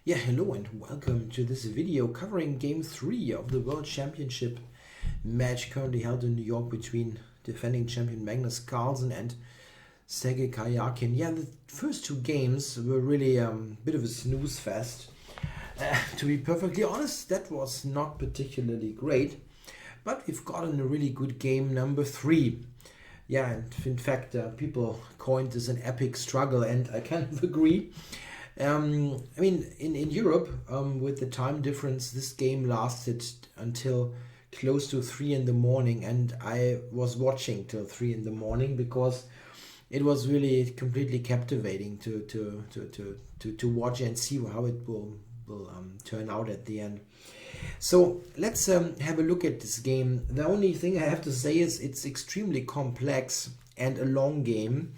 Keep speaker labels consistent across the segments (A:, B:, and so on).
A: Yeah, hello and welcome to this video covering Game 3 of the World Championship match currently held in New York between defending champion Magnus Carlsen and Sergei Karjakin. Yeah, the first two games were really a bit of a snooze fest. To be perfectly honest, that was not particularly great, but we've gotten a really good game number 3. Yeah, and in fact, people coined this an epic struggle, and I kind of agree. I mean, in Europe, with the time difference, this game lasted until close to 3 in the morning, and I was watching till 3 in the morning because it was really completely captivating to watch and see how it will turn out at the end. So let's have a look at this game. The only thing I have to say is it's extremely complex and a long game.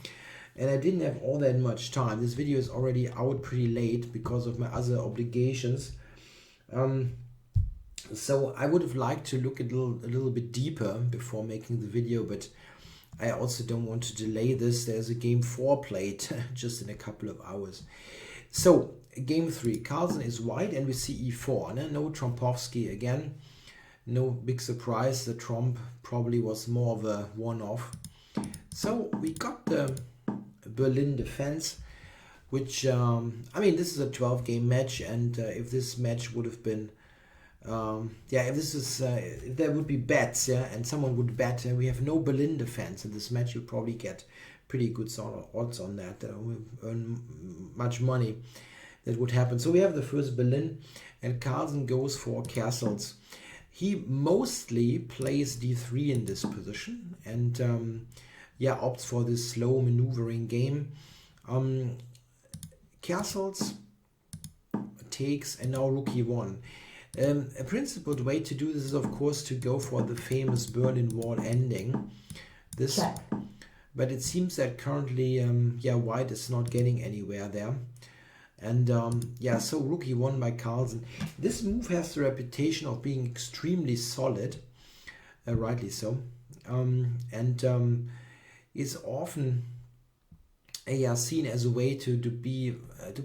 A: And I didn't have all that much time. This video is already out pretty late because of my other obligations. So I would have liked to look a little bit deeper before making the video, but I also don't want to delay this. There's a game 4 played just in a couple of hours. So game 3, Carlsen is white and we see e4. No Trompovsky again. No big surprise. The Tromp probably was more of a one-off. So we got the Berlin defense, which I mean, this is a 12-game match, and if this match would have been if there would be bets, and someone would bet, we have no Berlin defense in this match, you probably get pretty good sort of odds on that. We earn much money. That would happen. So we have the first Berlin, and Carlsen goes for castles. He mostly plays d3 in this position, and opts for this slow maneuvering game. Castles takes, and now rook e1. A principled way to do this is, of course, to go for the famous Berlin Wall ending. This, check. But it seems that currently, white is not getting anywhere there. And so rook e1 by Carlsen. This move has the reputation of being extremely solid, rightly so, is often seen as a way to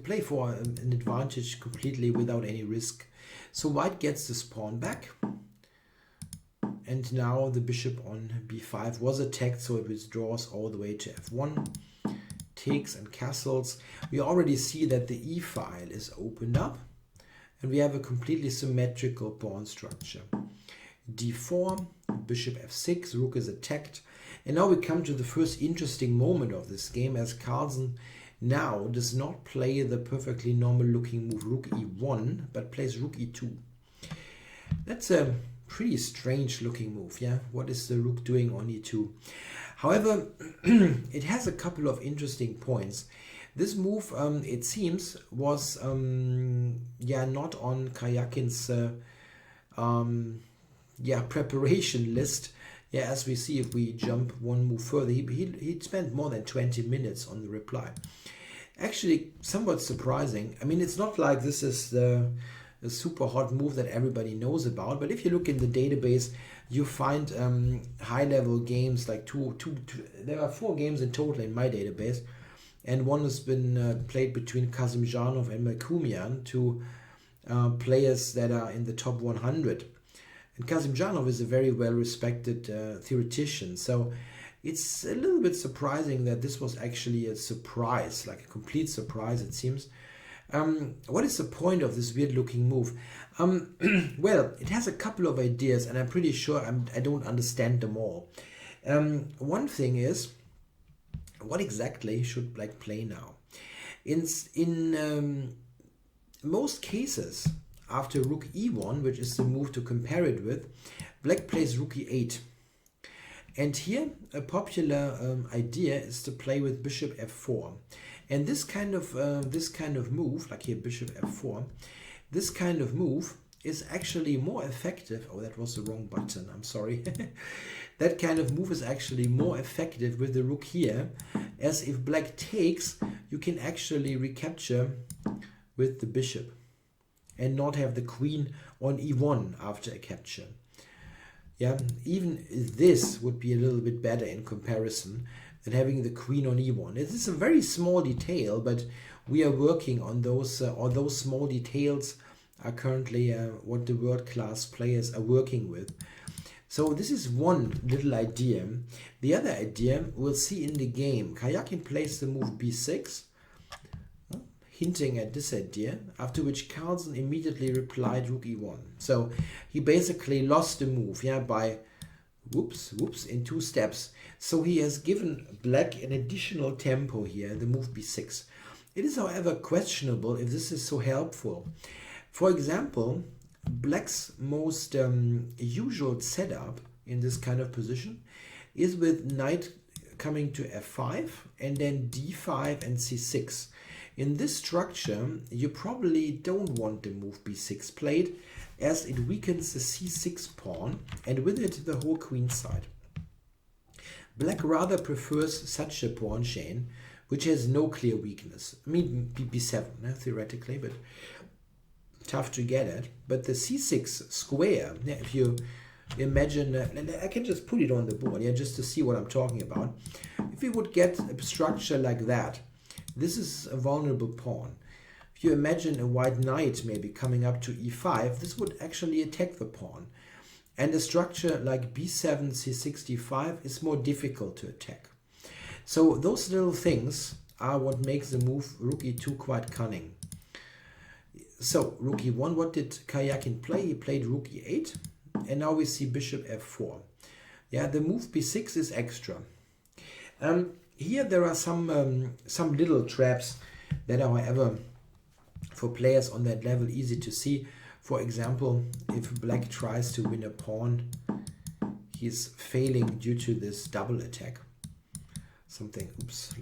A: play for an advantage completely without any risk. So white gets this pawn back, and now the bishop on b5 was attacked, so it withdraws all the way to f1, takes and castles. We already see that the e file is opened up, and we have a completely symmetrical pawn structure. d4, bishop f6, rook is attacked. And now we come to the first interesting moment of this game, as Carlsen now does not play the perfectly normal looking move rook e1, but plays rook e2. That's a pretty strange looking move, yeah? What is the rook doing on e2? However, it has a couple of interesting points. This move, it seems, was not on Karjakin's preparation list. Yeah, as we see, if we jump one move further, he'd spent more than 20 minutes on the reply. Actually, somewhat surprising. I mean, it's not like this is the super hot move that everybody knows about, but if you look in the database, you find high-level games like there are 4 games in total in my database, and one has been played between Kasimdzhanov and Melkumian, 2 players that are in the top 100. And Kasimdzhanov is a very well-respected theoretician, so it's a little bit surprising that this was actually a surprise, like a complete surprise, it seems. What is the point of this weird-looking move? Well, it has a couple of ideas, and I'm pretty sure I don't understand them all. One thing is, what exactly should Black play now? In most cases, after rook e1, which is the move to compare it with, Black plays rook e8. And here, a popular idea is to play with bishop f4. And this kind of move, like here bishop f4, this kind of move is actually more effective. Oh, that was the wrong button. I'm sorry. That kind of move is actually more effective with the rook here, as if Black takes, you can actually recapture with the bishop and not have the queen on e1 after a capture. Yeah, even this would be a little bit better in comparison than having the queen on e1. It is a very small detail, but we are working on those, or those small details are currently what the world-class players are working with. So this is one little idea. The other idea we'll see in the game. Karjakin plays the move b6, hinting at this idea, after which Carlsen immediately replied rook e1. So he basically lost the move, yeah, by whoops, in 2 steps. So he has given black an additional tempo here, the move b6. It is, however, questionable if this is so helpful. For example, black's most usual setup in this kind of position is with knight coming to f5 and then d5 and c6. In this structure, you probably don't want the move b6 played, as it weakens the c6 pawn and with it the whole queen side. Black rather prefers such a pawn chain, which has no clear weakness. I mean, b7 theoretically, but tough to get at. But the c6 square, if you imagine, I can just put it on the board, just to see what I'm talking about. If you would get a structure like that, this is a vulnerable pawn. If you imagine a white knight maybe coming up to e5, this would actually attack the pawn. And a structure like b7, c6, d5 is more difficult to attack. So those little things are what makes the move rook e2 quite cunning. So rook e1, what did Karjakin play? He played rook e8, and now we see bishop f4. Yeah, the move b6 is extra. Here there are some little traps that are, however, for players on that level easy to see. For example, if black tries to win a pawn, he's failing due to this double attack. Something,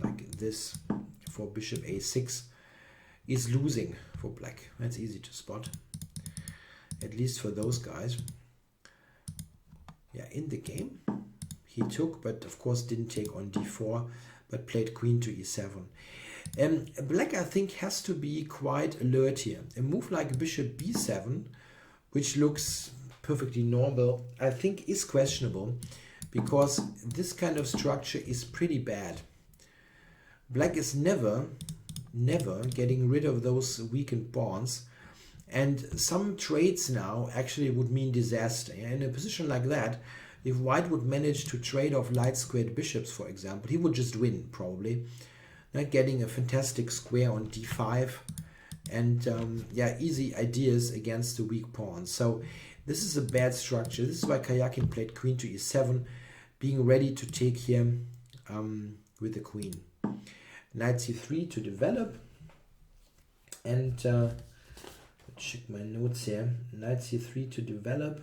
A: like this for bishop a6 is losing for black. That's easy to spot, at least for those guys. Yeah, in the game he took, but of course didn't take on d4, but played queen to e7. Black, I think, has to be quite alert here. A move like bishop b7, which looks perfectly normal, I think is questionable, because this kind of structure is pretty bad. Black is never getting rid of those weakened pawns, and some trades now actually would mean disaster. In a position like that, if white would manage to trade off light squared bishops, for example, he would just win probably. Not getting a fantastic square on d5 and easy ideas against the weak pawns. So this is a bad structure. This is why Karjakin played queen to e7, being ready to take here with the queen. Knight c3 to develop, and check my notes here. Knight c3 to develop,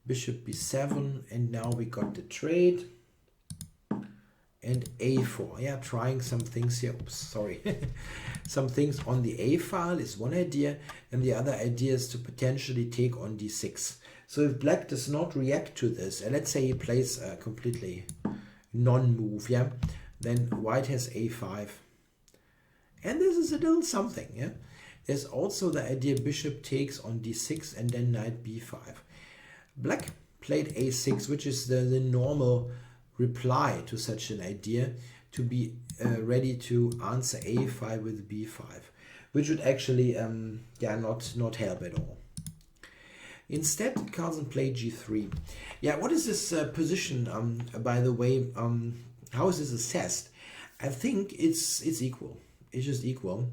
A: bishop b7, and now we got the trade. And a4, yeah, trying some things here. Oops, sorry. Some things on the a file is one idea, and the other idea is to potentially take on d6. So if black does not react to this, and let's say he plays a completely non-move, yeah, then white has a5. And this is a little something, yeah. There's also the idea bishop takes on d6 and then knight b5. Black played a6, which is the normal reply to such an idea, to be ready to answer a5 with b5, which would actually not help at all. Instead, Carlsen played g3. Yeah, what is this position, by the way? How is this assessed? I think it's equal. It's just equal.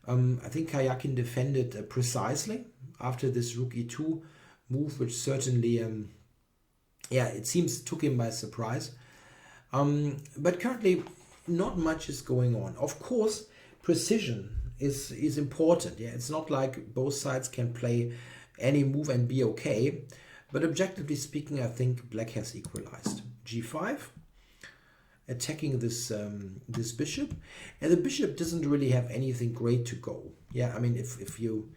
A: I think Karjakin defended precisely after this rook e2 move, which certainly it seems took him by surprise. But currently not much is going on. Of course, precision is important. Yeah, it's not like both sides can play any move and be okay. But objectively speaking, I think black has equalized. G5, attacking this this bishop, and the bishop doesn't really have anything great to go. Yeah, I mean, if you,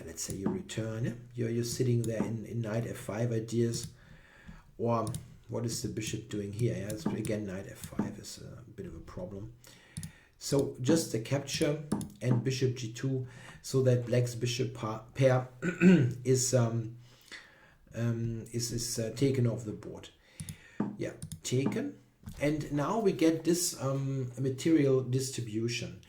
A: let's say you return, you're sitting there in knight f5 ideas, or what is the bishop doing here? Yeah, it's, again, knight f5 is a bit of a problem. So just the capture and bishop g2, so that black's bishop pair is taken off the board. Yeah, taken. And now we get this material distribution.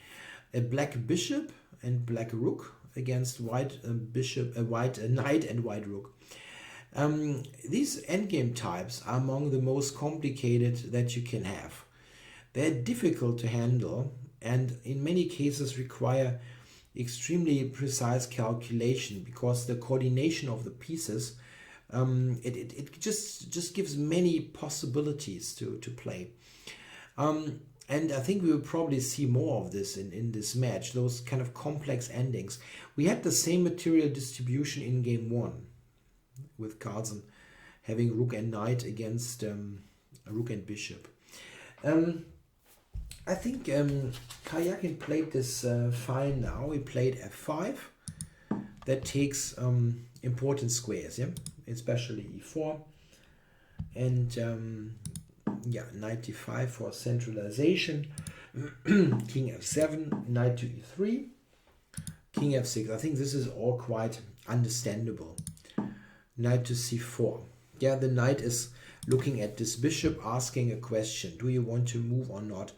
A: a black bishop and black rook against white bishop, white knight and white rook. These endgame types are among the most complicated that you can have. They're difficult to handle and in many cases require extremely precise calculation because the coordination of the pieces it just gives many possibilities to play. And I think we will probably see more of this in this match, those kind of complex endings. We had the same material distribution in game 1 with Carlsen having rook and knight against rook and bishop. I think Karjakin played this fine now. He played f5. That takes important squares, yeah, especially e4. And yeah, knight d5 for centralization. King f7, knight to e3, king f6. I think this is all quite understandable. Knight to c4. Yeah, the knight is looking at this bishop, asking a question. Do you want to move or not?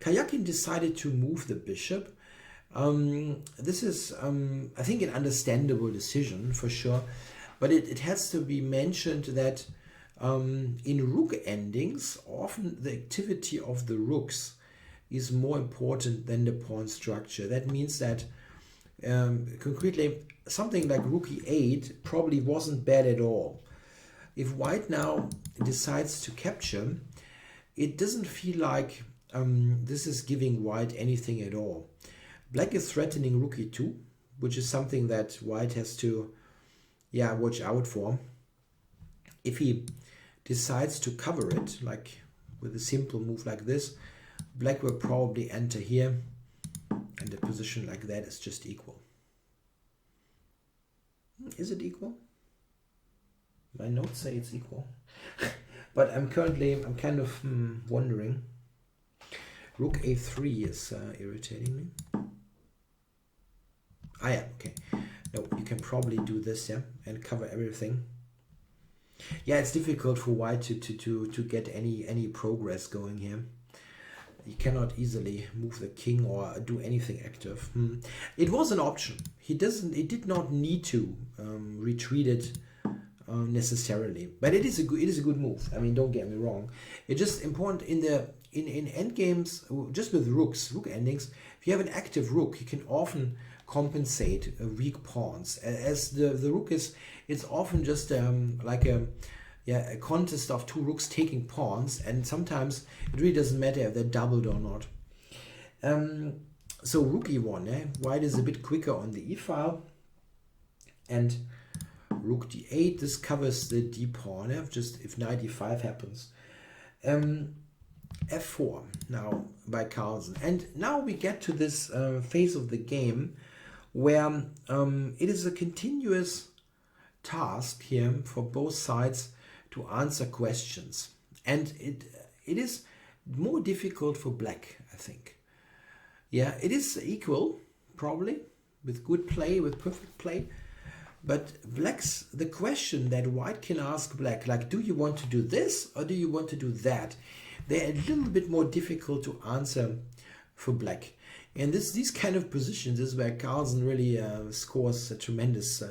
A: Karjakin decided to move the bishop. This is, I think, an understandable decision for sure. But it has to be mentioned that in rook endings, often the activity of the rooks is more important than the pawn structure. That means that concretely, something like rook e8 probably wasn't bad at all. If white now decides to capture, it doesn't feel like this is giving white anything at all. Black is threatening rook e2, which is something that white has to watch out for. If he decides to cover it, like with a simple move like this, black will probably enter here, and the position like that is just equal. Is it equal? My notes say it's equal. But I'm kind of wondering. Rook a3 is irritating me. Ah yeah, okay. No, you can probably do this, yeah, and cover everything. Yeah, it's difficult for white to get any progress going here. You cannot easily move the king or do anything active. It was an option. He did not need to retreat it necessarily, but it is a good move. I mean, don't get me wrong. It's just important in end games, just with rook endings. If you have an active rook, you can often compensate weak pawns. As the rook it's often just like a contest of two rooks taking pawns, and sometimes it really doesn't matter if they're doubled or not. So rook e1, white is a bit quicker on the e file, and rook d8, this covers the d pawn, just if knight e5 happens. F4 now by Carlsen, and now we get to this phase of the game where it is a continuous task here for both sides to answer questions, and it is more difficult for black, I think. Yeah, it is equal probably with good play, with perfect play, but the question that white can ask black, like, do you want to do this or do you want to do that, they're a little bit more difficult to answer for black. And these kind of positions is where Carlsen really scores a tremendous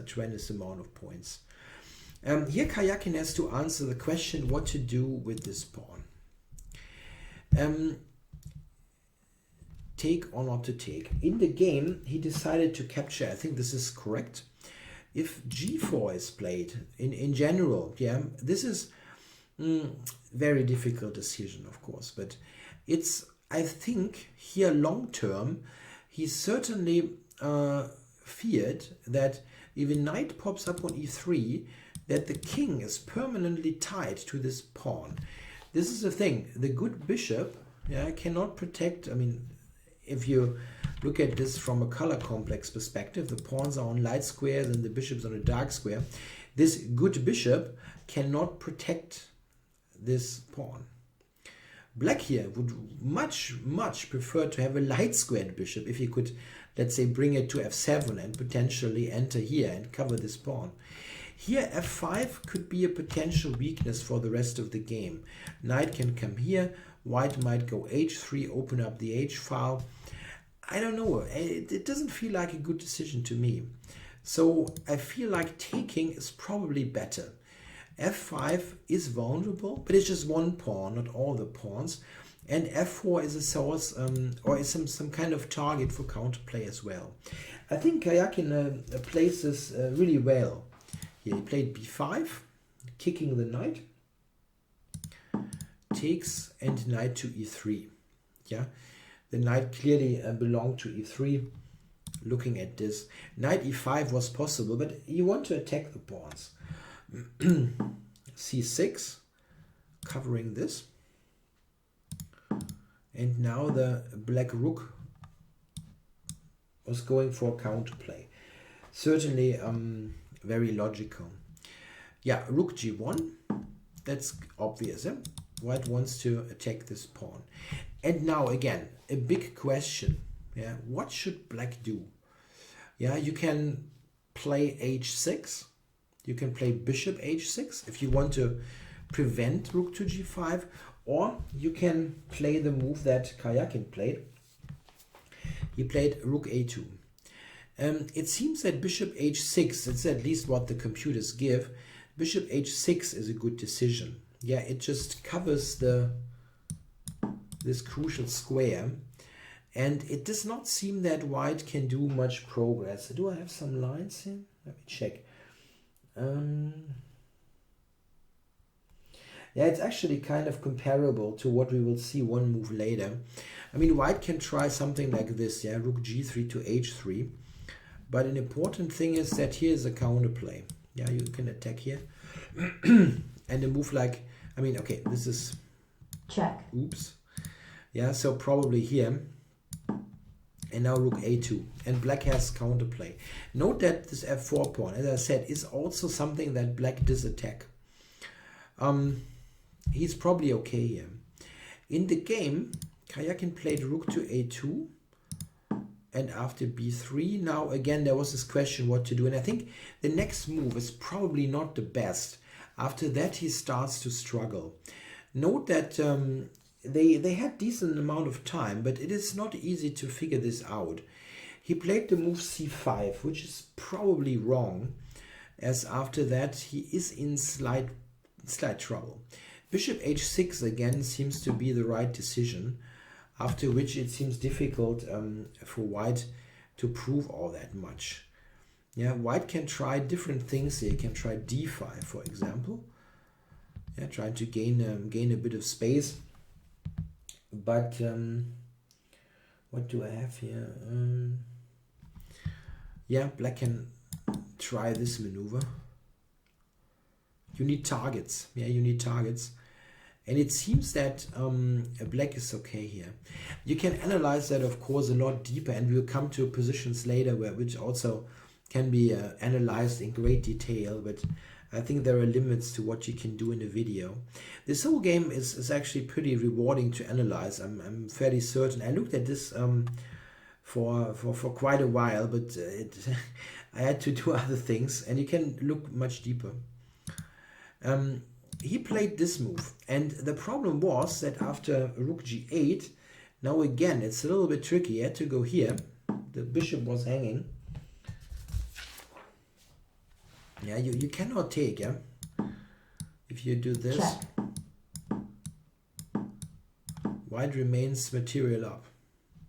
A: amount of points. Here Karjakin has to answer the question what to do with this pawn. Take or not to take. In the game, he decided to capture. I think this is correct. If g4 is played, in general, yeah, this is very difficult decision, of course, but it's, I think, here long term, he certainly feared that if a knight pops up on e3, that the king is permanently tied to this pawn. This is the thing. The good bishop, yeah, cannot protect. I mean, if you look at this from a color complex perspective, the pawns are on light squares and the bishop's on a dark square. This good bishop cannot protect this pawn. Black here would much prefer to have a light squared bishop if he could, let's say, bring it to f7 and potentially enter here and cover this pawn. Here f5 could be a potential weakness for the rest of the game. Knight can come here, white might go h3, open up the h file. I don't know. It doesn't feel like a good decision to me. So I feel like taking is probably better. F5 is vulnerable, but it's just one pawn, not all the pawns. And F4 is a source or is some kind of target for counterplay as well. I think Karjakin plays this really well. Here he played B5, kicking the knight, takes, and knight to E3. Yeah, the knight clearly belonged to E3. Looking at this, knight E5 was possible, but you want to attack the pawns. C6, covering this. And now the black rook was going for counterplay. Certainly very logical. Yeah, rook G1, that's obvious. Eh? White wants to attack this pawn. And now again, a big question. Yeah, what should black do? Yeah, you can play H6. You can play bishop H6 if you want to prevent rook to G5. Or you can play the move that Karjakin played. He played rook A2. It seems that bishop H6, that's at least what the computers give. Bishop H6 is a good decision. Yeah, it just covers this crucial square. And it does not seem that white can do much progress. Do I have some lines here? Let me check. Yeah, it's actually kind of comparable to what we will see one move later. I mean, white can try something like this, yeah, rook G3 to H3. But an important thing is that here is a counterplay. Yeah, you can attack here. And a move like, I mean, okay, this is...
B: check.
A: Oops. Yeah, so probably here. And now rook A2. And black has counterplay. Note that this F4 pawn, as I said, is also something that black does attack. He's probably okay here. In the game, Karjakin played rook to A2. And after B3, now again there was this question what to do. And I think the next move is probably not the best. After that he starts to struggle. Note that they had decent amount of time, but it is not easy to figure this out. He played the move C5, which is probably wrong, as after that he is in slight trouble. Bishop H6 again seems to be the right decision, after which it seems difficult for white to prove all that much. Yeah, white can try different things here. He can try D5, for example. Yeah, trying to gain a bit of space. But what do I have here? Yeah, black can try this maneuver. You need targets. Yeah, you need targets. And it seems that black is okay here. You can analyze that, of course, a lot deeper, and we'll come to positions later which also can be analyzed in great detail, but I think there are limits to what you can do in a video. This whole game is actually pretty rewarding to analyze. I'm fairly certain. I looked at this for quite a while, but I had to do other things, and you can look much deeper. He played this move, and the problem was that after rook G8, now again it's a little bit tricky. He had to go here. The bishop was hanging. Yeah, you cannot take, yeah. If you do this,
B: check.
A: White remains material up.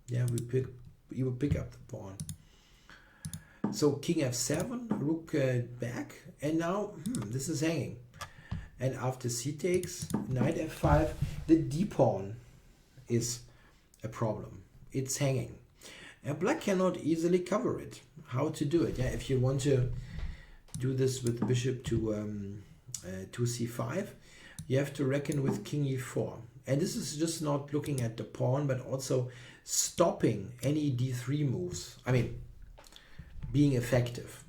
A: Yeah, you will pick up the pawn. So king f7, rook back, and now this is hanging. And after c takes, knight f5, the d pawn is a problem. It's hanging. And black cannot easily cover it. How to do it? Yeah, if you want to do this with bishop to c5, you have to reckon with king e4. And this is just not looking at the pawn, but also stopping any d3 moves. I mean, being effective.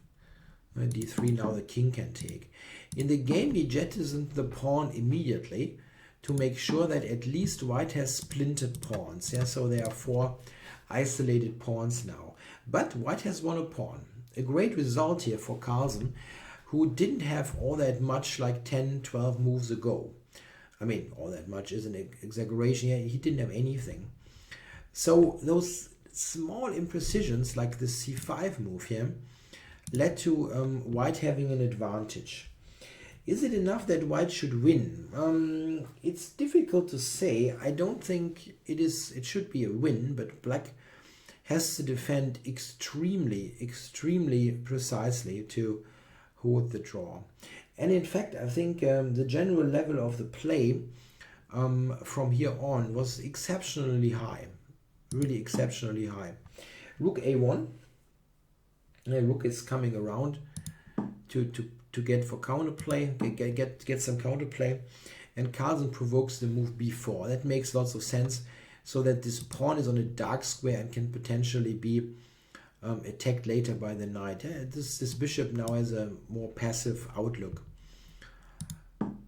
A: D3, now the king can take. In the game, he jettisoned the pawn immediately to make sure that at least white has splintered pawns. Yeah, so there are 4 isolated pawns now. But white has won a pawn. A great result here for Carlsen, who didn't have all that much like 10, 12 moves ago. I mean, all that much is an exaggeration here. He didn't have anything. So those small imprecisions like the c5 move here led to white having an advantage. Is it enough that white should win? It's difficult to say. I don't think it is. It should be a win, but black has to defend extremely precisely to hold the draw. And in fact, I think the general level of the play from here on was exceptionally high, really exceptionally high. Rook a1. Rook is coming around to get for counterplay, get some counterplay, and Carlsen provokes the move b4. That makes lots of sense, so that this pawn is on a dark square and can potentially be attacked later by the knight. This bishop now has a more passive outlook.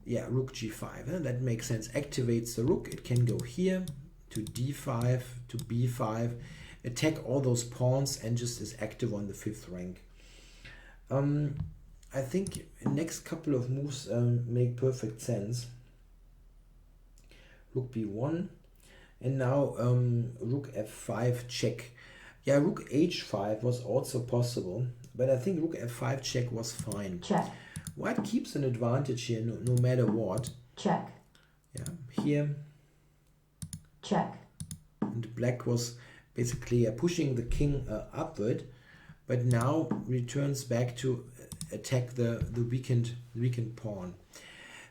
A: Yeah, rook g5. That makes sense. Activates the rook. It can go here to d5, to b5, attack all those pawns, and just is active on the 5th rank. I think the next couple of moves make perfect sense. Rook b1, and now rook f5 check. Yeah, rook h5 was also possible, but I think rook f5 check was fine.
B: Check.
A: White keeps an advantage here no matter what.
B: Check.
A: Yeah, here.
B: Check.
A: And black was basically pushing the king upward, but now returns back to attack the weakened pawn.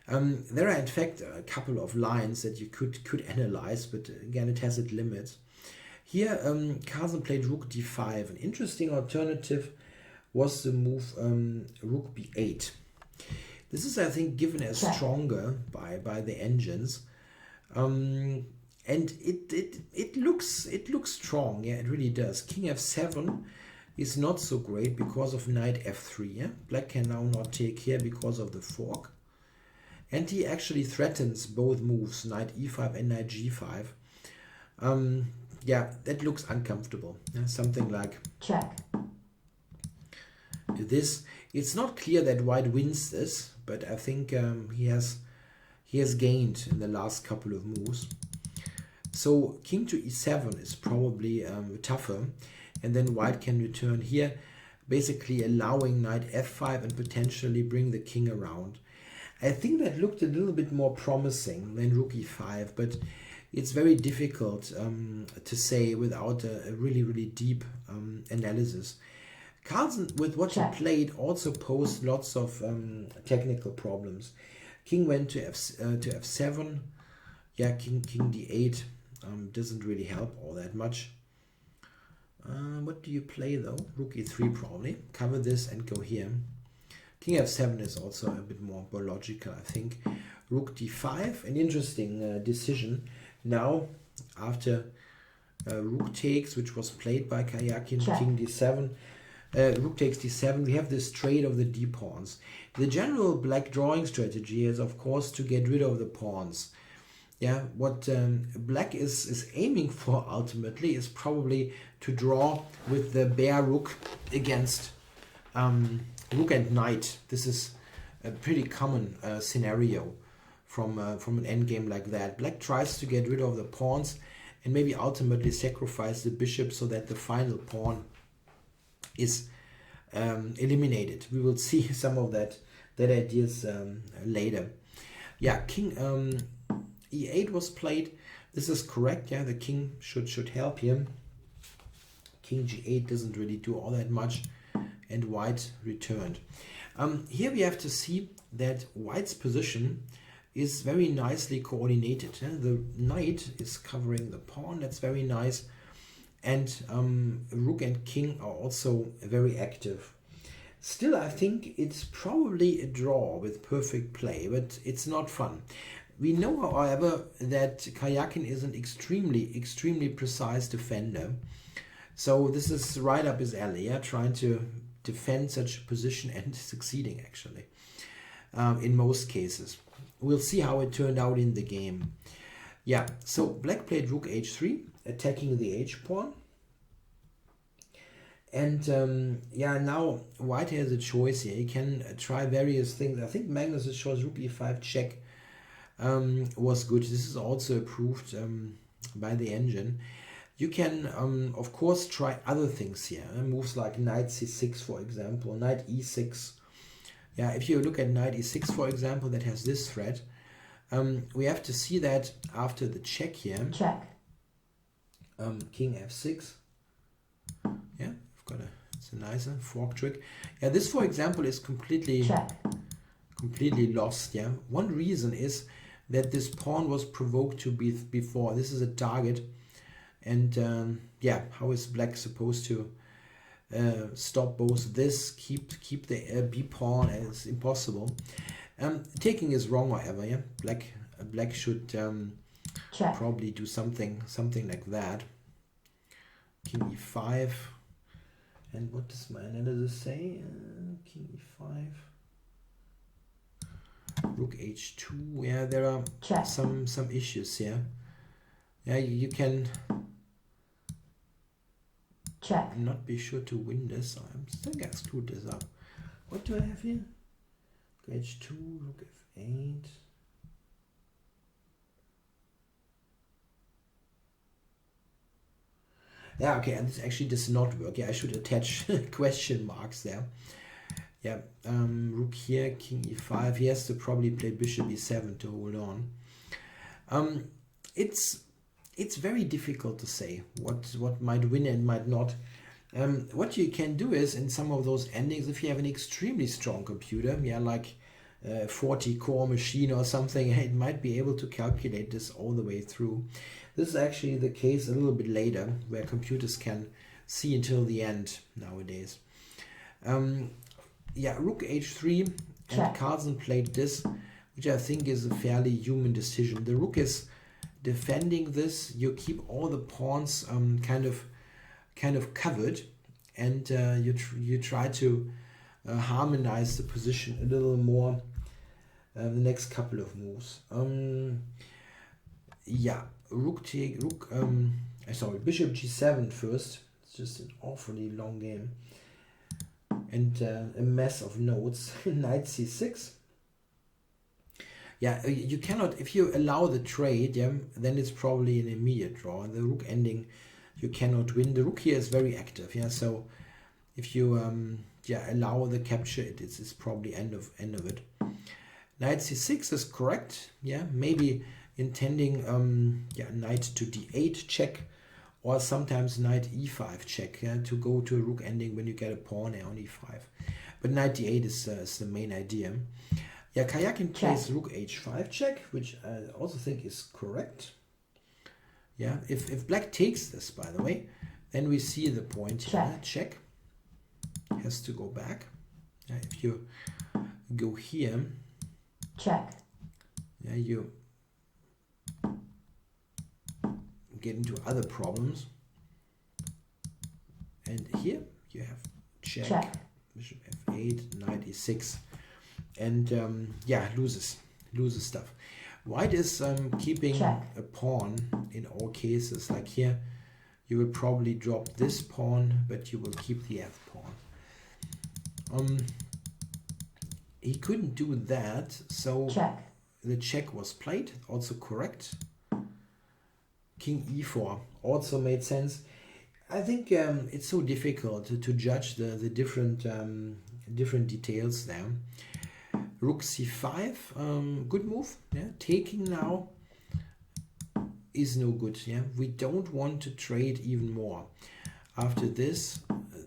A: There are in fact a couple of lines that you could analyze, but again it has its limits. Here Carlsen played rook d5. An interesting alternative was the move rook b8. This is, I think, given as stronger by the engines, and it looks strong. Yeah, it really does. King f7 is not so great because of knight f3. Yeah? Black can now not take here because of the fork. And he actually threatens both moves, knight e5 and knight g5. Yeah, that looks uncomfortable. Yeah? Something like
B: check.
A: This. It's not clear that white wins this, but I think he has gained in the last couple of moves. So king to e7 is probably tougher. And then white can return here, basically allowing knight f5 and potentially bring the king around. I think that looked a little bit more promising than rook e5, but it's very difficult to say without a really deep analysis. Carlsen, with what he played, also posed lots of technical problems. King went to f7. Yeah, king d8 doesn't really help all that much. What do you play though? Rook e3 probably. Cover this and go here. King f7 is also a bit more logical, I think. Rook d5, an interesting decision. Now, after rook takes, which was played by Karjakin, king d7, rook takes d7, we have this trade of the d-pawns. The general black drawing strategy is, of course, to get rid of the pawns. Yeah, what black is aiming for ultimately is probably to draw with the bare rook against rook and knight. This is a pretty common scenario from an endgame like that. Black tries to get rid of the pawns and maybe ultimately sacrifice the bishop so that the final pawn is eliminated. We will see some of that ideas later. Yeah, king e8 was played. This is correct. Yeah, the king should help him. King g8 doesn't really do all that much, and white returned. Here we have to see that white's position is very nicely coordinated. The knight is covering the pawn. That's very nice. And rook and king are also very active. Still, I think it's probably a draw with perfect play, but it's not fun. We know, however, that Karjakin is an extremely precise defender. So this is right up his alley, yeah? Trying to defend such a position and succeeding, actually, in most cases. We'll see how it turned out in the game. Yeah, so black played rook h3, attacking the h-pawn. And yeah, now white has a choice here. He can try various things. I think Magnus's choice, rook e5 check, was good. This is also approved by the engine. You can, of course, try other things here. Moves like knight c6, for example, knight e6. Yeah, if you look at knight e6, for example, that has this threat. We have to see that after the check here.
B: Check.
A: King f6. Yeah, I've got it's a nicer fork trick. Yeah, this, for example, is completely lost. Yeah, one reason is that this pawn was provoked to be before. This is a target, and yeah, how is black supposed to stop both this, keep the b pawn? It's impossible. Taking is wrong, however. Yeah, black should probably do something like that. King e5. And what does my analysis say? King e5. Rook h2. Yeah, there are some issues here. Yeah, you can not be sure to win this. I think I screwed this up. What do I have here? Rook h2, rook f8. Yeah, okay, and this actually does not work. Yeah, I should attach question marks there. Yeah, rook here, king e5. He has to probably play bishop e7 to hold on. It's very difficult to say what might win and might not. What you can do is, in some of those endings, if you have an extremely strong computer, yeah, like 40 core machine or something, it might be able to calculate this all the way through. This is actually the case a little bit later, where computers can see until the end nowadays. Yeah, rook h3, and Carlsen played this, which I think is a fairly human decision. The rook is defending this. You keep all the pawns kind of covered, and you try to harmonize the position a little more the next couple of moves. Yeah, sorry, bishop g7 first. It's just an awfully long game, and a mess of notes. Knight c6. Yeah, you cannot, if you allow the trade, yeah, then it's probably an immediate draw. The rook ending, you cannot win. The rook here is very active, yeah. So if you allow the capture, it's probably end of it. Knight c6 is correct. Yeah, maybe intending knight to d8 check, or sometimes knight e5 check, yeah, to go to a rook ending when you get a pawn on e5. But knight d8 is the main idea. Yeah, Karjakin plays rook h5 check, which I also think is correct. Yeah, if black takes this, by the way, then we see the point here. Check. Has to go back. Yeah, if you go here,
B: check.
A: Yeah, you get into other problems. And here you have check. Bishop f8, knight e6. And yeah, loses stuff. White is keeping a pawn in all cases. Like here, you will probably drop this pawn, but you will keep the f pawn. He couldn't do that, so the check was played, also correct. King e4 also made sense. I think it's so difficult to judge the different details there. Rook c5, good move. Yeah, taking now is no good. Yeah, we don't want to trade even more. After this,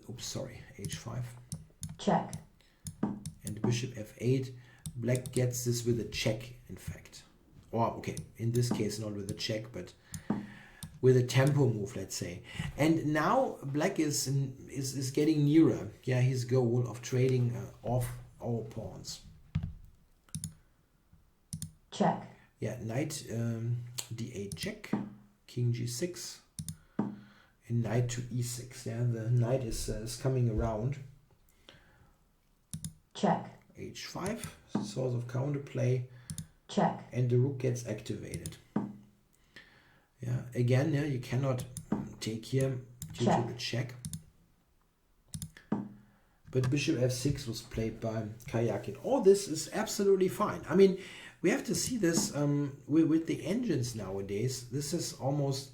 A: oops, sorry, h5.
B: Check.
A: And bishop f8. Black gets this with a check, in fact. Or okay, in this case not with a check, but with a tempo move, let's say. And now black is getting nearer, yeah, his goal of trading off all pawns.
B: Check.
A: Yeah, knight d8 check, king g6, and knight to e6. Yeah, the knight is coming around.
B: Check.
A: h5, source of counterplay.
B: Check.
A: And the rook gets activated. Yeah, again, yeah, you cannot take here due to the check. But bishop f6 was played by Karjakin. All this is absolutely fine. I mean, we have to see this with the engines nowadays. This is almost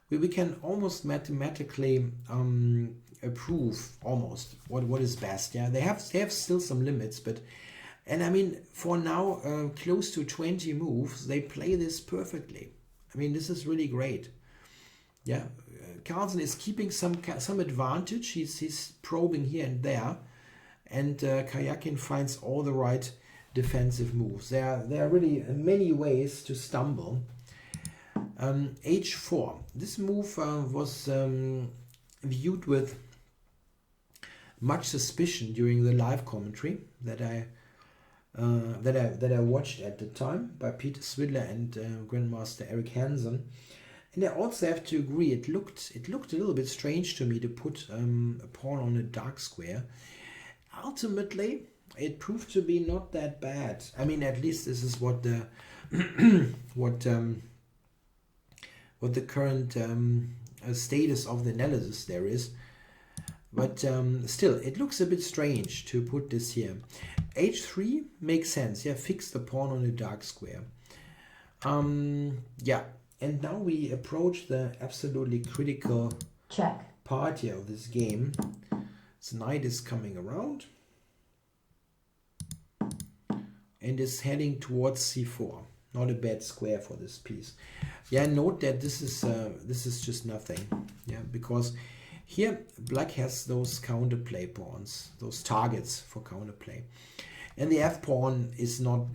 A: we can almost mathematically approve almost what is best. Yeah, they have still some limits, but and I mean for now close to 20 moves, they play this perfectly. I mean, this is really great. Yeah, Carlsen is keeping some advantage. He's probing here and there, and Karjakin finds all the right defensive moves. There are really many ways to stumble. H4. This move was viewed with much suspicion during the live commentary that I watched at the time by Peter Swidler and Grandmaster Eric Hansen. And I also have to agree, it looked a little bit strange to me to put a pawn on a dark square. Ultimately, it proved to be not that bad. I mean, at least this is what the what the current status of the analysis there is. But still, it looks a bit strange to put this here. H3 makes sense. Yeah, fix the pawn on a dark square. Yeah, and now we approach the absolutely critical
B: check
A: part here of this game. So knight is coming around and is heading towards c4. Not a bad square for this piece. Yeah, note that this is just nothing. Yeah, because here black has those counterplay pawns, those targets for counterplay, and the f pawn is not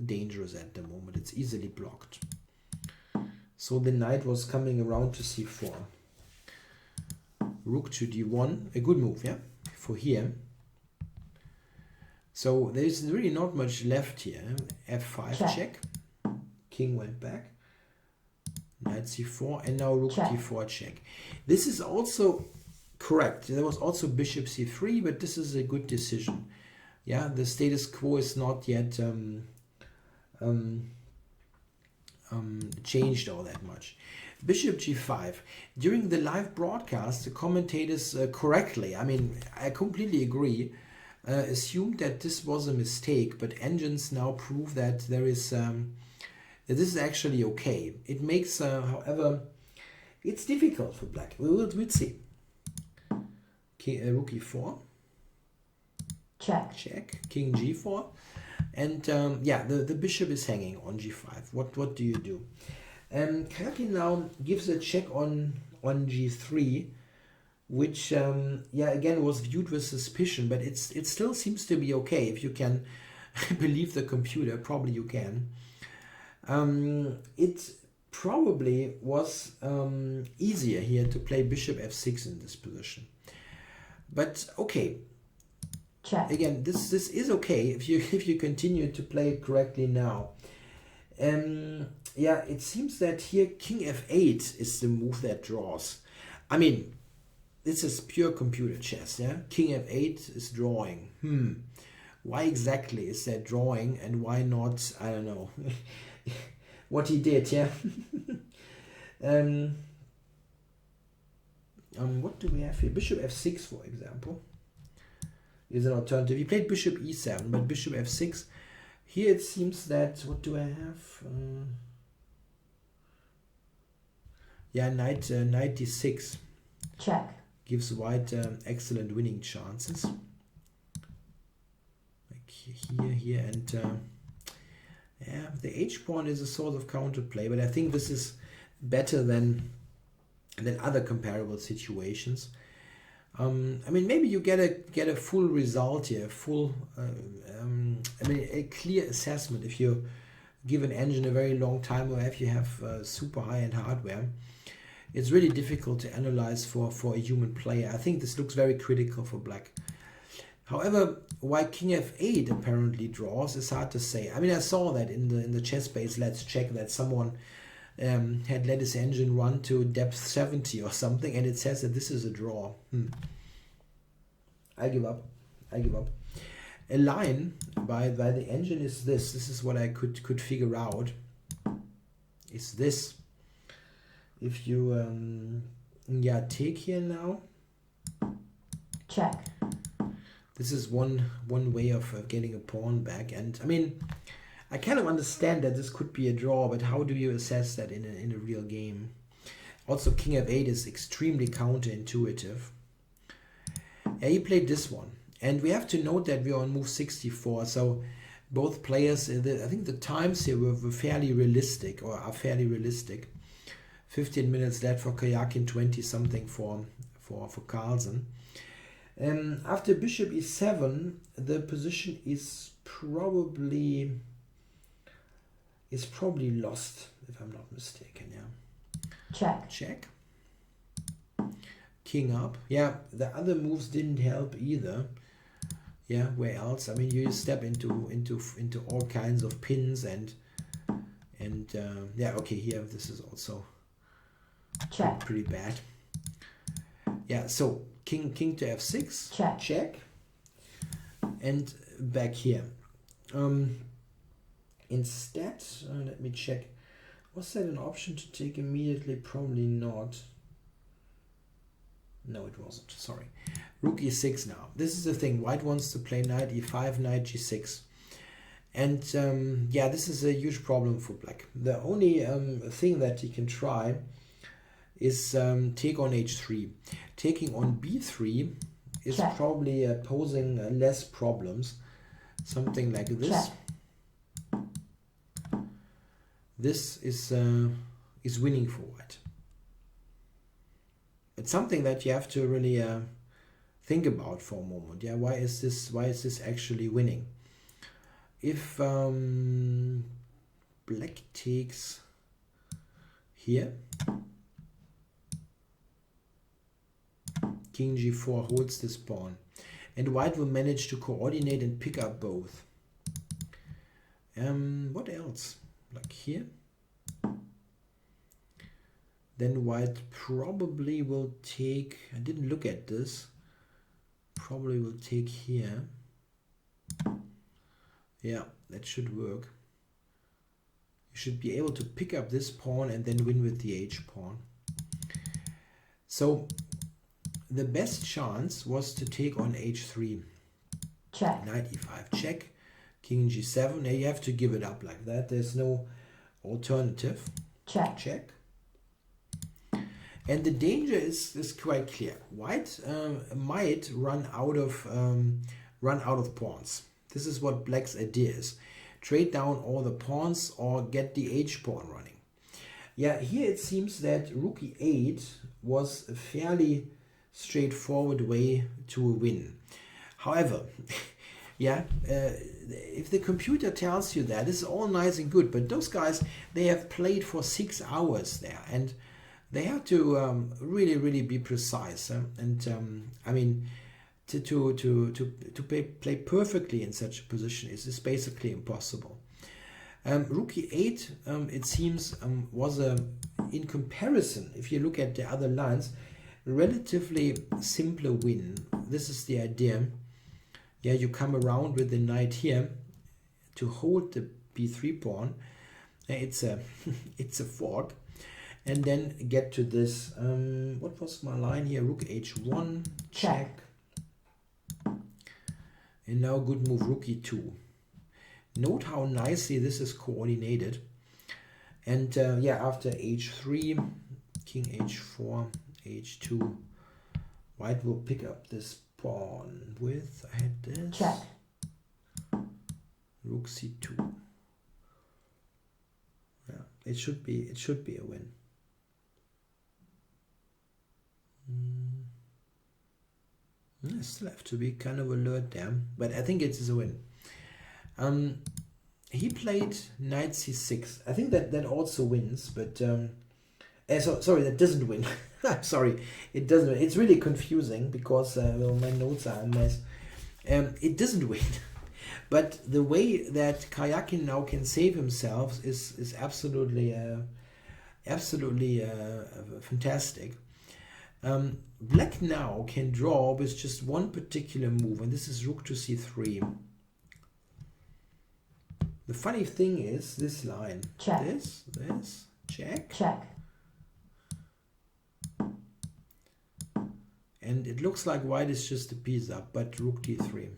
A: dangerous at the moment. It's easily blocked. So the knight was coming around to c4. Rook to d1, a good move, yeah, for here. So there's really not much left here. f5 check. King went back. Knight c4, and now rook d4 check. This is also correct. There was also bishop c3, but this is a good decision. Yeah, the status quo is not yet changed all that much. Bishop g5. During the live broadcast, the commentators correctly, I mean, I completely agree, assumed that this was a mistake, but engines now prove that there is that this is actually okay. It makes, however, it's difficult for black. We'll see. Okay, rook e4. Check. King g4. And yeah, the bishop is hanging on g5. What do you do? Karjakin now gives a check on g3, which yeah, again was viewed with suspicion, but it still seems to be okay if you can believe the computer. Probably you can. It probably was easier here to play bishop f6 in this position, but okay.
B: Check.
A: Again, this is okay if you continue to play it correctly now. Yeah, it seems that here king f8 is the move that draws. I mean, this is pure computer chess. Yeah, king f8 is drawing. Why exactly is that drawing, and why not? I don't know. What he did, yeah. What do we have here? Bishop f6, for example, is an alternative. He played bishop e7, but bishop f6. Here it seems that, what do I have? Yeah, knight d6.
B: Check.
A: Gives white excellent winning chances. Like here, and yeah, the h pawn is a sort of counterplay, but I think this is better than other comparable situations. I mean, maybe you get a full result here, I mean, a clear assessment if you give an engine a very long time, or if you have super high-end hardware. It's really difficult to analyze for a human player. I think this looks very critical for black. However, why king f8 apparently draws is hard to say. I mean, I saw that in the chess base Let's Check that someone had let his engine run to depth 70 or something, and it says that this is a draw. I give up. A line by the engine is this. This is what I could figure out. Is this. If you yeah, take here now.
B: Check.
A: This is one way of getting a pawn back, and I mean, I kind of understand that this could be a draw, but how do you assess that in a real game? Also, king f8 is extremely counterintuitive. Yeah, he played this one. And we have to note that we are on move 64, so both players, I think the times here were fairly realistic, or are fairly realistic. 15 minutes left for Karjakin, 20 something for Carlsen. After bishop e7, the position is probably lost, if I'm not mistaken. Yeah. Check. King up. Yeah, the other moves didn't help either. Yeah, where else? I mean, you step into all kinds of pins and yeah. Okay, here this is also pretty bad. Yeah, so king to f6. Check. And back here. Instead, let me check. Was that an option to take immediately? Probably not. No, it wasn't. Sorry. Rook e6 now. This is the thing. White wants to play knight e5, knight g6. And yeah, this is a huge problem for black. The only thing that he can try is take on h3. Taking on b3 is probably posing less problems. Something like this. This is winning for white. It's something that you have to really think about for a moment. Yeah, why is this actually winning? If black takes here, king g4 holds this pawn, and white will manage to coordinate and pick up both. What else? Like here. Then white probably will take, I didn't look at this, probably will take here. Yeah, that should work. You should be able to pick up this pawn and then win with the h pawn. So the best chance was to take on h3.
B: Check.
A: Knight e5 check. King g7. Now you have to give it up like that. There's no alternative.
B: Check.
A: Check. And the danger is quite clear. White might run out of pawns. This is what black's idea is. Trade down all the pawns or get the h pawn running. Yeah, here it seems that rook e8 was a fairly straightforward way to a win. However, yeah, if the computer tells you that, this is all nice and good, but those guys, they have played for 6 hours there, and they have to really be precise. And I mean, to play perfectly in such a position is basically impossible. Rook e8, it seems, was in comparison, if you look at the other lines, relatively simpler win. This is the idea. Yeah, you come around with the knight here to hold the b3 pawn. It's a it's a fork, and then get to this. What was my line here? Rook h1 check. And now good move rook e2. Note how nicely this is coordinated. And yeah, after h3, king h4, h2, white will pick up this pawn with, I had this,
B: check.
A: Rook c2. Yeah, it should be a win. I still have to be kind of alert there, but I think it is a win. He played knight c6. I think that also wins, but sorry, that doesn't win. I'm sorry, it doesn't win. It's really confusing because well, my notes are a mess. It doesn't win, but the way that Karjakin now can save himself is absolutely fantastic. Black now can draw with just one particular move, and this is rook to c3. The funny thing is this line.
B: Check.
A: This, check.
B: Check.
A: And it looks like white is just a piece up, but rook d3.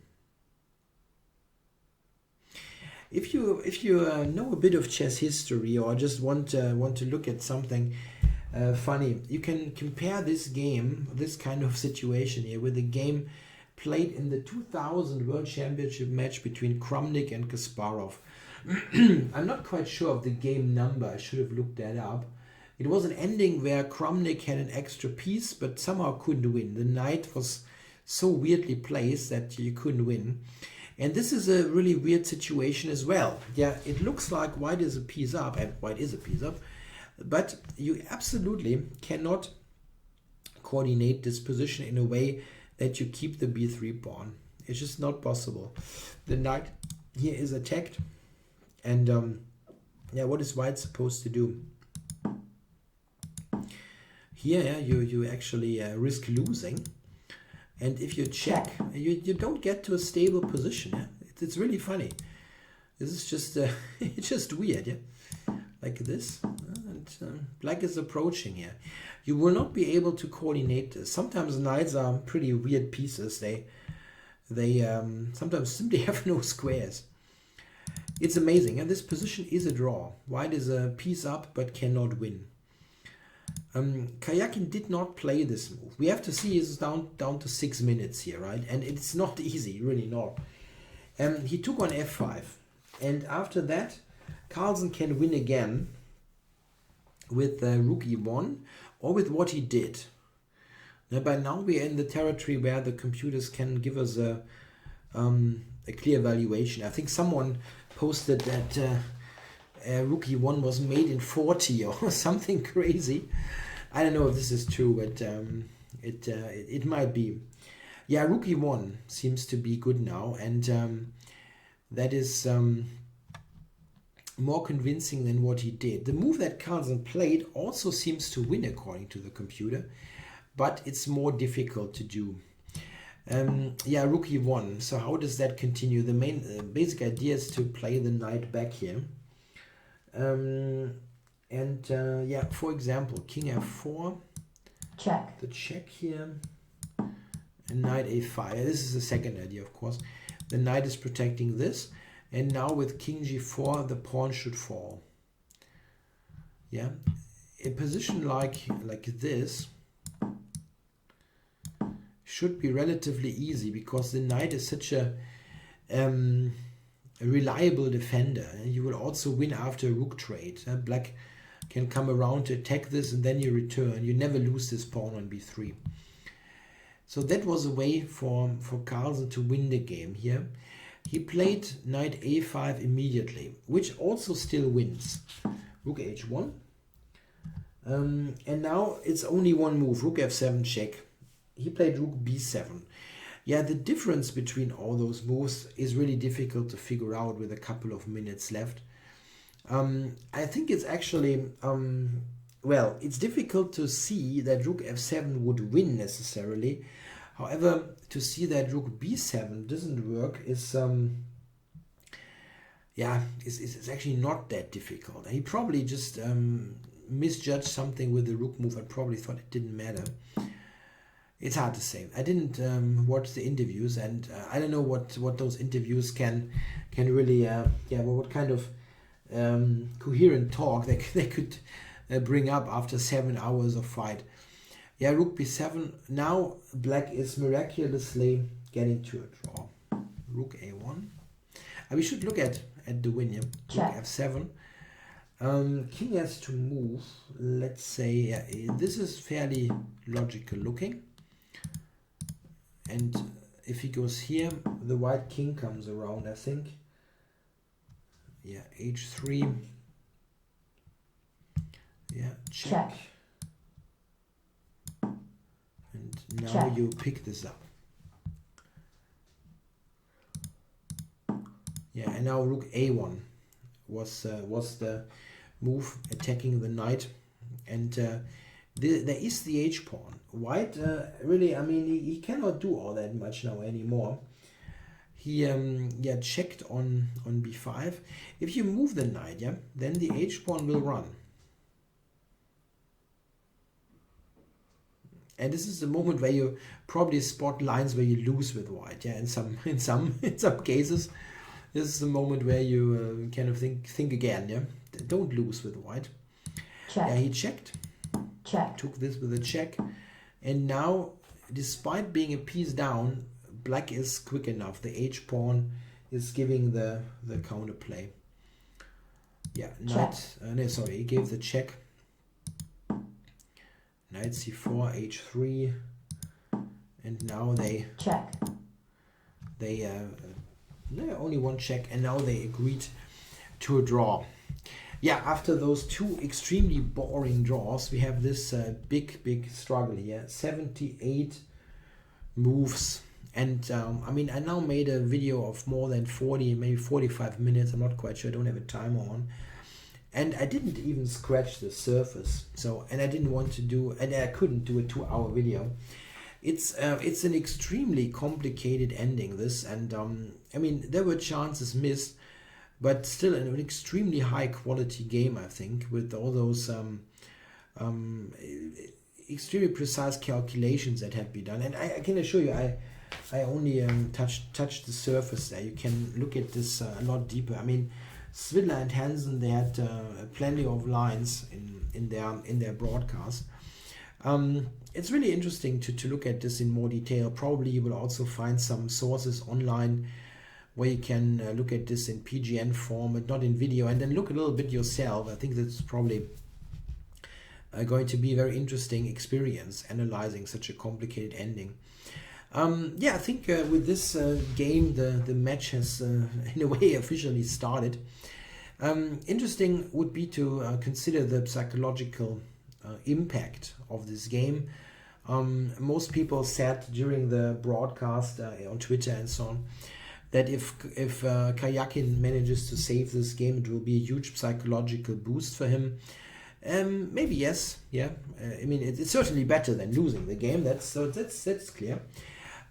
A: If you know a bit of chess history or just want to look at something funny, you can compare this game, this kind of situation here, with the game played in the 2000 World Championship match between Kramnik and Kasparov. I'm not quite sure of the game number. I should have looked that up. It was an ending where Kramnik had an extra piece, but somehow couldn't win. The knight was so weirdly placed that you couldn't win. And this is a really weird situation as well. Yeah, it looks like white is a piece up, and white is a piece up, but you absolutely cannot coordinate this position in a way that you keep the b3 pawn. It's just not possible. The knight here is attacked, and yeah, what is white supposed to do? Here, yeah, you actually risk losing. And if you check, you don't get to a stable position. Yeah? It's really funny. This is just it's just weird, yeah, like this. And black is approaching here. You will not be able to coordinate this. Sometimes knights are pretty weird pieces. They sometimes simply have no squares. It's amazing, and this position is a draw. White is a piece up but cannot win. Karjakin did not play this move. We have to see it's down to 6 minutes here, right? And it's not easy, really not. He took on f5, and after that, Carlsen can win again with rook e1 or with what he did. Now, by now we are in the territory where the computers can give us a clear valuation. I think someone posted that rook e1 was made in 40 or something crazy. I don't know if this is true, but it might be. Yeah, rook e1 seems to be good now, and that is more convincing than what he did. The move that Carlsen played also seems to win according to the computer, but it's more difficult to do. Yeah, rook e1. So how does that continue? The main basic idea is to play the knight back here. Yeah, for example, king f4,
B: check.
A: the check here, and knight a5. This is the second idea, of course. The knight is protecting this, and now with king g4, the pawn should fall. Yeah, a position like this should be relatively easy because the knight is such a reliable defender. You will also win after a rook trade. Black can come around to attack this, and then you return. You never lose this pawn on b3. So that was a way for Carlsen to win the game here. He played knight a5 immediately, which also still wins. Rook h1. And now it's only one move, rook f7 check. He played rook b7. Yeah, the difference between all those moves is really difficult to figure out with a couple of minutes left. I think it's actually, well, it's difficult to see that rook f7 would win necessarily. However, to see that rook b7 doesn't work is, yeah, it's actually not that difficult. He probably just misjudged something with the rook move and probably thought it didn't matter. It's hard to say. I didn't watch the interviews, and I don't know what those interviews can really, yeah, well, what kind of coherent talk they could bring up after 7 hours of fight. Yeah, rook b7. Now black is miraculously getting to a draw. Rook a1. We should look at the win here. Rook f7. King has to move. Let's say, yeah, this is fairly logical looking. And if he goes here, the white king comes around, I think. Yeah, h3. Yeah, check. And now you pick this up. Yeah, and now rook a1 was the move, attacking the knight. And there is the h-pawn. White, really, I mean, he cannot do all that much now anymore. He yeah, checked on b5. If you move the knight, yeah, then the h-pawn will run. And this is the moment where you probably spot lines where you lose with white. Yeah, in some cases, This is the moment where you kind of think again, yeah? Don't lose with white.
B: Check.
A: Yeah, he checked.
B: Check.
A: Took this with a check. And now, despite being a piece down, black is quick enough. The H-pawn is giving the counterplay. Yeah, knight... no, sorry, he gave the check. Knight c4, h3. And now they...
B: Check.
A: They... only one check, and now they agreed to a draw. Yeah, after those two extremely boring draws, we have this big struggle here. 78 moves. And I mean, I now made a video of more than 40, maybe 45 minutes. I'm not quite sure. I don't have a timer on. And I didn't even scratch the surface. So, and I didn't want to do, and I couldn't do a 2-hour video. It's an extremely complicated ending, this. And I mean, there were chances missed, but still an extremely high quality game, I think, with all those extremely precise calculations that had been done. And I can assure you, I only touched the surface there. You can look at this a lot deeper. I mean, Svidler and Hansen, they had plenty of lines in their broadcast. It's really interesting to look at this in more detail. Probably you will also find some sources online where you can look at this in PGN form, but not in video, and then look a little bit yourself. I think that's probably going to be a very interesting experience, analyzing such a complicated ending. Yeah, I think with this game, the match has in a way officially started. Interesting would be to consider the psychological impact of this game. Most people said during the broadcast on Twitter and so on that if Karjakin manages to save this game, it will be a huge psychological boost for him. Maybe yes, yeah. I mean, it's certainly better than losing the game. That's clear.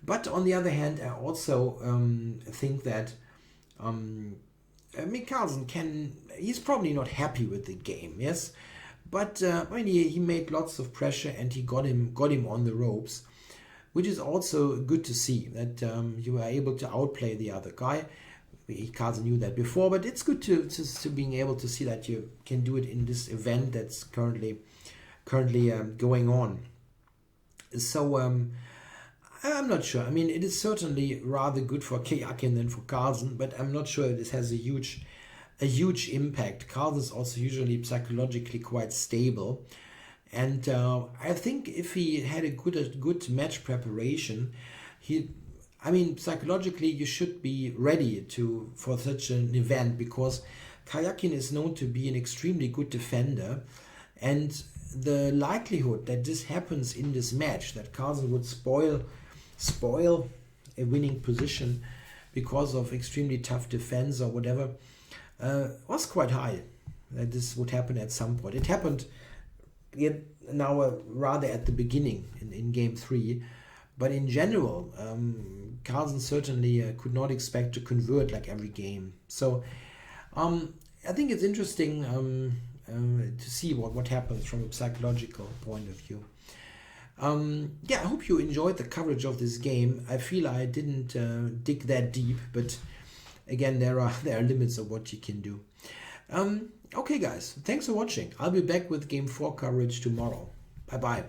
A: But on the other hand, I also think that I mean, Carlsen he's probably not happy with the game, yes. But I mean, he made lots of pressure and he got him on the ropes, which is also good to see that you were able to outplay the other guy. Carlsen knew that before, but it's good to being able to see that you can do it in this event that's currently going on. So I'm not sure. I mean, it is certainly rather good for Karjakin than for Carlsen, but I'm not sure this has a huge impact. Carlsen is also usually psychologically quite stable, and I think if he had a good match preparation, I mean, psychologically you should be ready for such an event, because Karjakin is known to be an extremely good defender, and the likelihood that this happens in this match, that Carlsen would spoil a winning position because of extremely tough defense or whatever, was quite high, that this would happen at some point. It happened now rather at the beginning in game 3, but in general, Carlsen certainly could not expect to convert like every game. So I think it's interesting to see what happens from a psychological point of view. Yeah, I hope you enjoyed the coverage of this game. I feel I didn't dig that deep, but again, there are limits of what you can do. Okay guys, thanks for watching. I'll be back with game 4 coverage tomorrow. Bye bye.